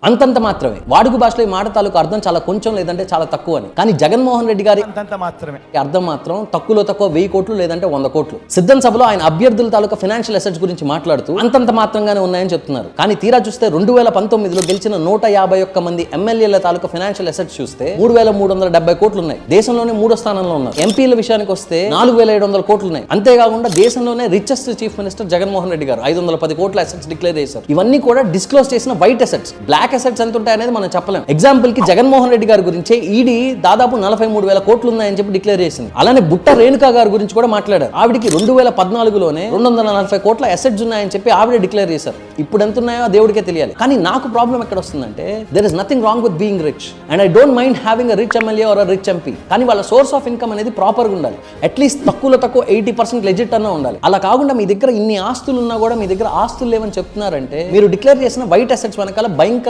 అంతంత మాత్రమే. వాడుక భాషలో ఈ మాట తాలూకు అర్థం చాలా కొంచెం లేదంటే చాలా తక్కువ అని. కానీ జగన్మోహన్ రెడ్డి గారి అంతంత మాత్రమే అర్థం మాత్రం తక్కువలో తక్కువ 1000 కోట్లు లేదంటే 100 కోట్లు. సిద్ధం సభలో ఆయన అభ్యర్థుల తాలూకా ఫైనాన్షియల్ అసెట్స్ గురించి మాట్లాడుతూ అంతంత మాత్రంగానే ఉన్నాయని చెప్తున్నారు. కానీ తీరా చూస్తే 2019లో గెలిచిన 151 మంది ఎమ్మెల్యేల తాలూకా ఫైనాన్షియల్ అసెట్స్ చూస్తే 3370 కోట్లు ఉన్నాయి. దేశంలోనే 3వ స్థానంలో ఉన్నారు. ఎంపీల విషయానికి వస్తే 4700 కోట్లు ఉన్నాయి. అంతేకాకుండా దేశంలోనే richest chief minister Jaganmohan Reddy గారు 510 కోట్ల అసెట్స్ డిక్లేర్ చేశారు. ఇవన్నీ కూడా డిస్క్లోజ్ చేసిన వైట్ అసెట్స్. బ్లాక్ అసెట్స్ ఎంత ఉంటాయి అనేది మనం చెప్పలేం. ఎగ్జాంపుల్ కి జగన్మోహన్ రెడ్డి గారి గురించి ఈడీ దాదాపు 43,000 కోట్లు ఉన్నాయని చెప్పి డిక్లేర్ చేసింది. అలానే బుట్ట రేణుకా గారి గురించి కూడా మాట్లాడారు. ఆవిడికి 2014లోనే 240 కోట్ల అసెట్స్ ఉన్నాయని చెప్పి ఆవిడే డిక్లేర్ చేశారు. ఇప్పుడు ఎంత ఉన్నాయో దేవుడికే తెలియాలి. కానీ నాకు ప్రాబ్లం ఎక్కడ వస్తుందంటే there is nothing wrong with being rich and I don't mind having a rich MLA or a rich MP. కానీ వాళ్ళ సోర్స్ ఆఫ్ ఇన్కమ్ అనేది ప్రాపర్ గా ఉండాలి. అట్లీస్ట్ తక్కువలో తక్కువ 80% లెజిట్ అన్న ఉండాలి. అలా కాకుండా మీ దగ్గర ఇన్ని ఆస్తులు ఉన్నా కూడా మీ దగ్గర ఆస్తులు లేవని చెప్తున్నారంటే మీరు డిక్లేర్ చేసిన వైట్ అసెట్స్ వెనకాల భయంకర